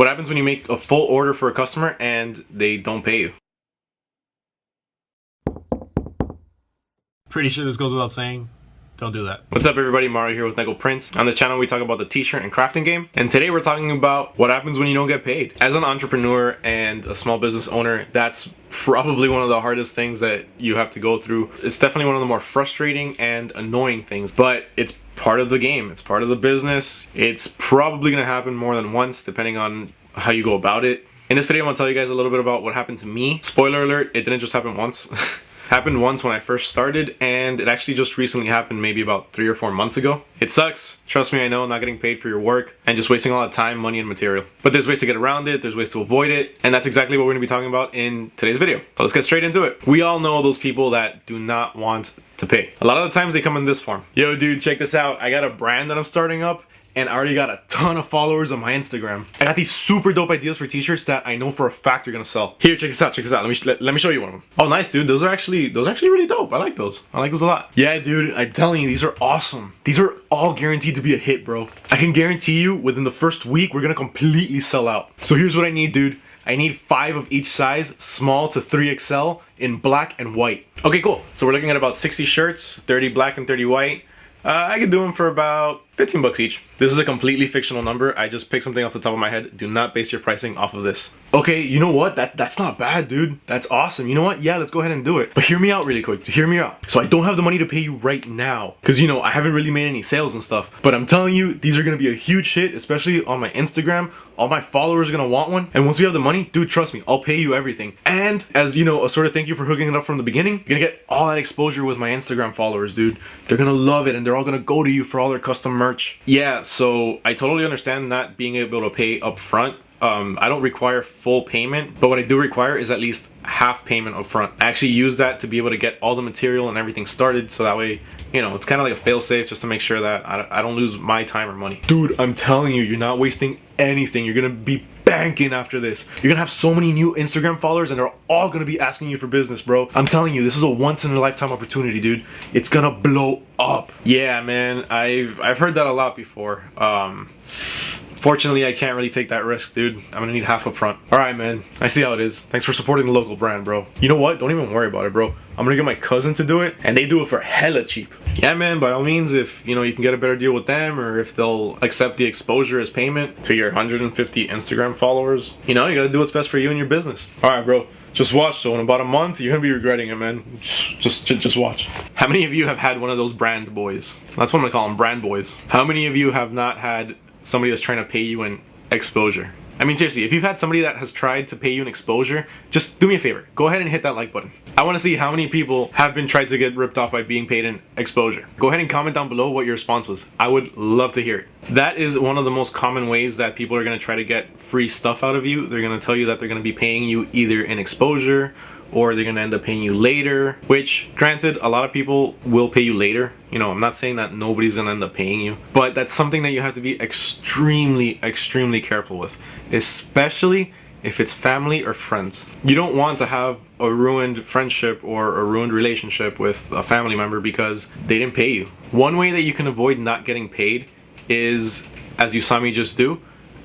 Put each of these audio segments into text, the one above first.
What happens when you make a full order for a customer and they don't pay you? Pretty sure this goes without saying. Don't do that. What's up everybody, Mario here with Nego Prince. On this channel we talk about the t-shirt and crafting game, and today we're talking about what happens when you don't get paid. As an entrepreneur and a small business owner, that's probably one of the hardest things that you have to go through. It's definitely one of the more frustrating and annoying things, but it's part of the game. It's part of the business. It's probably gonna happen more than once depending on how you go about it. In this video I'm gonna tell you guys a little bit about what happened to me. Spoiler alert, it didn't just happen once. Happened once when I first started, and it actually just recently happened maybe about 3 or 4 months ago. It sucks. Trust me, I know, not getting paid for your work and just wasting all that time, money, and material. But there's ways to get around it, there's ways to avoid it, and that's exactly what we're gonna be talking about in today's video. So let's get straight into it. We all know those people that do not want to pay. A lot of the times they come in this form. Yo dude, check this out. I got a brand that I'm starting up, and I already got a ton of followers on my Instagram. I got these super dope ideas for t-shirts that I know for a fact are gonna sell. Here, check this out, check this out. Let me show you one of them. Oh, nice, dude. Those are actually really dope. I like those. I like those a lot. Yeah, dude, I'm telling you, these are awesome. These are all guaranteed to be a hit, bro. I can guarantee you within the first week, we're gonna completely sell out. So here's what I need, dude. I need 5 of each size, small to 3XL, in black and white. Okay, cool. So we're looking at about 60 shirts, 30 black and 30 white. I could do them for about 15 bucks each. This is a completely fictional number. I just picked something off the top of my head. Do not base your pricing off of this. Okay, you know what? That's not bad, dude. That's awesome. You know what? Yeah, let's go ahead and do it. But hear me out really quick. Hear me out. So I don't have the money to pay you right now, because, you know, I haven't really made any sales and stuff. But I'm telling you, these are going to be a huge hit, especially on my Instagram. All my followers are going to want one. And once we have the money, dude, trust me, I'll pay you everything. And as, you know, a sort of thank you for hooking it up from the beginning, you're going to get all that exposure with my Instagram followers, dude. They're going to love it, and they're all going to go to you for all their custom merch. Yeah, so I totally understand not being able to pay up front. I don't require full payment, but what I do require is at least half payment up front. I actually use that to be able to get all the material and everything started, so that way, you know, it's kind of like a fail-safe, just to make sure that I don't lose my time or money. Dude, I'm telling you, you're not wasting anything. You're gonna be banking after this. You're gonna have so many new Instagram followers, and they're all gonna be asking you for business, bro. I'm telling you, this is a once-in-a-lifetime opportunity, dude. It's gonna blow up. Yeah, man, I've heard that a lot before. Fortunately, I can't really take that risk, dude. I'm gonna need half up front. All right, man. I see how it is. Thanks for supporting the local brand, bro. You know what? Don't even worry about it, bro. I'm gonna get my cousin to do it, and they do it for hella cheap. Yeah, man, by all means, if, you know, you can get a better deal with them, or if they'll accept the exposure as payment to your 150 Instagram followers, you know, you gotta do what's best for you and your business. All right, bro. Just watch. So in about a month, you're gonna be regretting it, man. Just watch. How many of you have had one of those brand boys? That's what I'm gonna call them, brand boys. How many of you have not had somebody that's trying to pay you in exposure? I mean, seriously, if you've had somebody that has tried to pay you in exposure, just do me a favor. Go ahead and hit that like button. I want to see how many people have been tried to get ripped off by being paid in exposure. Go ahead and comment down below what your response was. I would love to hear it. That is one of the most common ways that people are going to try to get free stuff out of you. They're going to tell you that they're going to be paying you either in exposure, or they're gonna end up paying you later, which, granted, a lot of people will pay you later. You know, I'm not saying that nobody's gonna end up paying you, but that's something that you have to be extremely careful with, especially if it's family or friends. You don't want to have a ruined friendship or a ruined relationship with a family member because they didn't pay you. One way that you can avoid not getting paid is, as you saw me just do,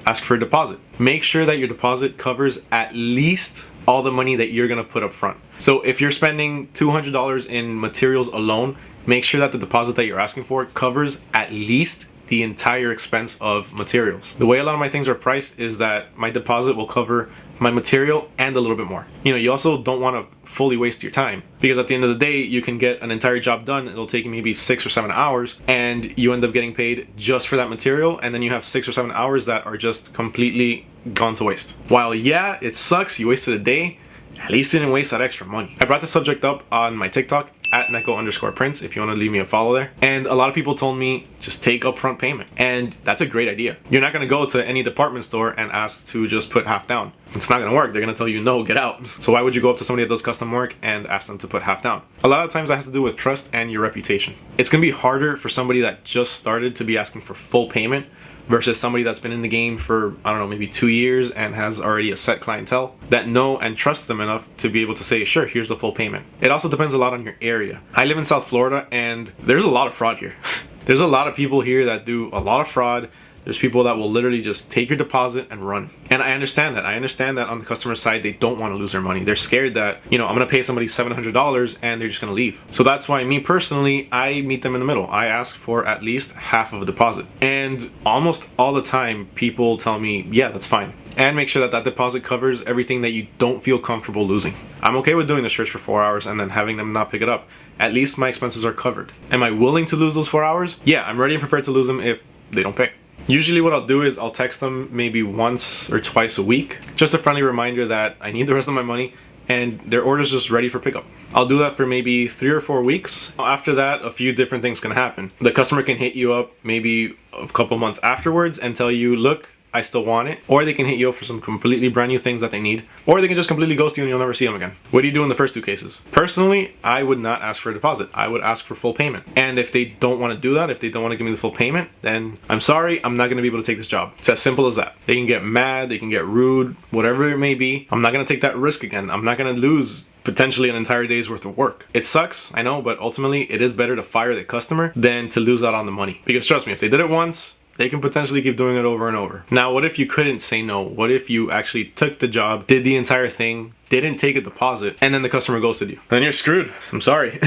ask for a deposit. Make sure that your deposit covers at least all the money that you're gonna put up front. So if you're spending $200 in materials alone, make sure that the deposit that you're asking for covers at least the entire expense of materials. The way a lot of my things are priced is that my deposit will cover my material and a little bit more. You know, you also don't want to fully waste your time, because at the end of the day, you can get an entire job done. It'll take you maybe 6 or 7 hours, and you end up getting paid just for that material, and then you have 6 or 7 hours that are just completely gone to waste. While yeah, it sucks, you wasted a day, at least you didn't waste that extra money. I brought the subject up on my TikTok at Neko_Prince if you want to leave me a follow there. And a lot of people told me just take upfront payment. And that's a great idea. You're not going to go to any department store and ask to just put half down. It's not going to work. They're going to tell you, no, get out. So why would you go up to somebody that does custom work and ask them to put half down? A lot of times that has to do with trust and your reputation. It's going to be harder for somebody that just started to be asking for full payment versus somebody that's been in the game for, I don't know, maybe 2 years and has already a set clientele that know and trust them enough to be able to say, sure, here's the full payment. It also depends a lot on your area. I live in South Florida, and there's a lot of fraud here. There's a lot of people here that do a lot of fraud. There's people that will literally just take your deposit and run. And I understand that. I understand that on the customer side, they don't want to lose their money. They're scared that, I'm going to pay somebody $700 and they're just going to leave. So that's why me personally, I meet them in the middle. I ask for at least half of a deposit. And almost all the time, people tell me, yeah, that's fine. And make sure that that deposit covers everything that you don't feel comfortable losing. I'm okay with doing the search for 4 hours and then having them not pick it up. At least my expenses are covered. Am I willing to lose those 4 hours? Yeah, I'm ready and prepared to lose them if they don't pay. Usually what I'll do is I'll text them maybe once or twice a week. Just a friendly reminder that I need the rest of my money and their order's just ready for pickup. I'll do that for maybe 3 or 4 weeks. After that, a few different things can happen. The customer can hit you up maybe a couple months afterwards and tell you, look, I still want it. Or they can hit you up for some completely brand new things that they need. Or they can just completely ghost you and you'll never see them again. What do you do in the first 2 cases? Personally, I would not ask for a deposit. I would ask for full payment. And if they don't want to do that, if they don't want to give me the full payment, then I'm sorry, I'm not going to be able to take this job. It's as simple as that. They can get mad, they can get rude, whatever it may be. I'm not going to take that risk again. I'm not going to lose potentially an entire day's worth of work. It sucks, I know, but ultimately it is better to fire the customer than to lose out on the money. Because trust me, if they did it once, they can potentially keep doing it over and over. Now, what if you couldn't say no? What if you actually took the job, did the entire thing, didn't take a deposit, and then the customer ghosted you? Then you're screwed. I'm sorry.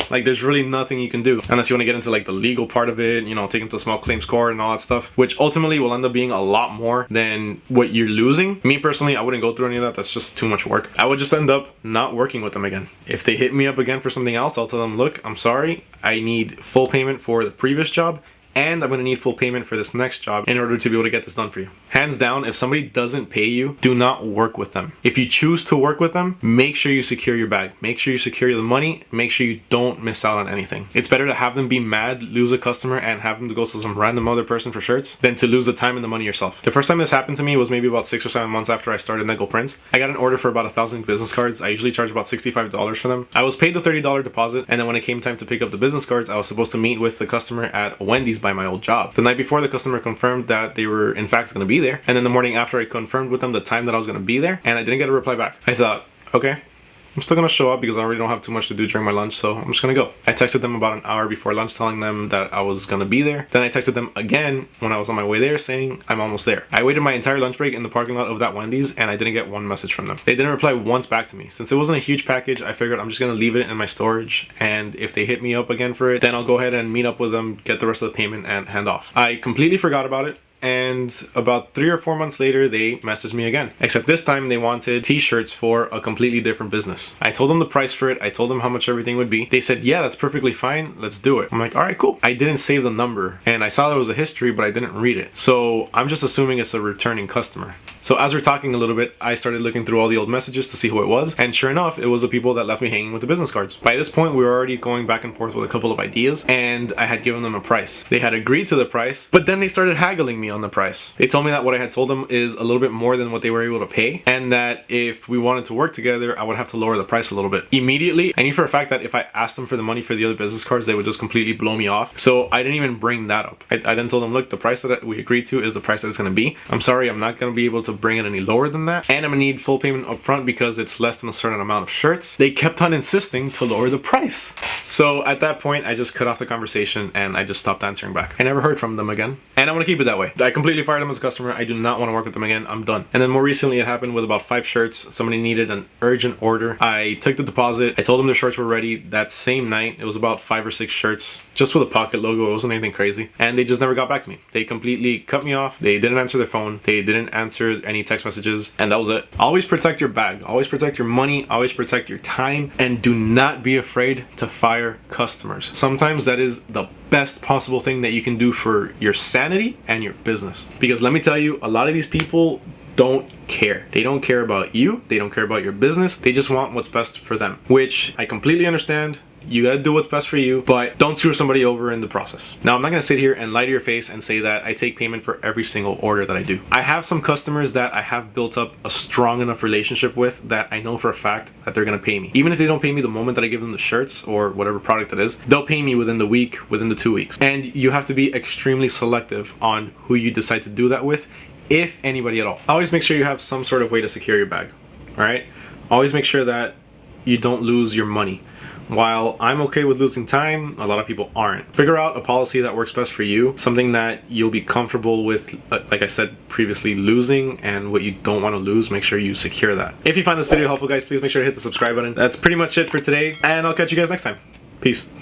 Like, there's really nothing you can do unless you want to get into like the legal part of it, take them to small claims court and all that stuff, which ultimately will end up being a lot more than what you're losing. Me personally, I wouldn't go through any of that. That's just too much work. I would just end up not working with them again. If they hit me up again for something else, I'll tell them, look, I'm sorry, I need full payment for the previous job, and I'm going to need full payment for this next job in order to be able to get this done for you. Hands down, if somebody doesn't pay you, do not work with them. If you choose to work with them, make sure you secure your bag. Make sure you secure the money. Make sure you don't miss out on anything. It's better to have them be mad, lose a customer, and have them to go to some random other person for shirts than to lose the time and the money yourself. The first time this happened to me was maybe about 6 or 7 months after I started Nickel Prints. I got an order for about 1,000 business cards. I usually charge about $65 for them. I was paid the $30 deposit, and then when it came time to pick up the business cards, I was supposed to meet with the customer at a Wendy's by my old job. The night before, the customer confirmed that they were in fact going to be there, and then the morning after, I confirmed with them the time that I was going to be there, and I didn't get a reply back. I thought, okay, I'm still going to show up because I already don't have too much to do during my lunch, so I'm just going to go. I texted them about an hour before lunch telling them that I was going to be there. Then I texted them again when I was on my way there saying I'm almost there. I waited my entire lunch break in the parking lot of that Wendy's and I didn't get one message from them. They didn't reply once back to me. Since it wasn't a huge package, I figured I'm just going to leave it in my storage, and if they hit me up again for it, then I'll go ahead and meet up with them, get the rest of the payment, and hand off. I completely forgot about it. And about 3 or 4 months later, they messaged me again. Except this time they wanted t-shirts for a completely different business. I told them the price for it. I told them how much everything would be. They said, yeah, that's perfectly fine. Let's do it. I'm like, all right, cool. I didn't save the number and I saw there was a history, but I didn't read it. So I'm just assuming it's a returning customer. So as we're talking a little bit, I started looking through all the old messages to see who it was. And sure enough, it was the people that left me hanging with the business cards. By this point, we were already going back and forth with a couple of ideas, and I had given them a price. They had agreed to the price, but then they started haggling me on the price. They told me that what I had told them is a little bit more than what they were able to pay, and that if we wanted to work together, I would have to lower the price a little bit. Immediately, I knew for a fact that if I asked them for the money for the other business cards, they would just completely blow me off. So I didn't even bring that up. I then told them, look, the price that we agreed to is the price that it's going to be. I'm sorry, I'm not going to be able to bring it any lower than that, and I'm going to need full payment up front because it's less than a certain amount of shirts. They kept on insisting to lower the price. So at that point, I just cut off the conversation and I just stopped answering back. I never heard from them again, and I want to keep it that way. I completely fired them as a customer. I do not want to work with them again. I'm done. And then more recently, it happened with about 5 shirts. Somebody needed an urgent order. I took the deposit. I told them the shirts were ready that same night. It was about 5 or 6 shirts, just with a pocket logo. It wasn't anything crazy. And they just never got back to me. They completely cut me off. They didn't answer their phone. They didn't answer any text messages. And that was it. Always protect your bag. Always protect your money. Always protect your time. And do not be afraid to fire customers. Sometimes that is the best possible thing that you can do for your sanity and your business. Because let me tell you, a lot of these people don't care. They don't care about you. They don't care about your business. They just want what's best for them, which I completely understand. You gotta do what's best for you, but don't screw somebody over in the process. Now, I'm not gonna sit here and lie to your face and say that I take payment for every single order that I do. I have some customers that I have built up a strong enough relationship with that I know for a fact that they're gonna pay me. Even if they don't pay me the moment that I give them the shirts or whatever product it is, they'll pay me within the week, within the 2 weeks. And you have to be extremely selective on who you decide to do that with, if anybody at all. Always make sure you have some sort of way to secure your bag, all right? Always make sure that you don't lose your money. While I'm okay with losing time, a lot of people aren't. Figure out a policy that works best for you, something that you'll be comfortable with, like I said previously, losing, and what you don't want to lose, make sure you secure that. If you find this video helpful, guys, please make sure to hit the subscribe button. That's pretty much it for today, and I'll catch you guys next time. Peace.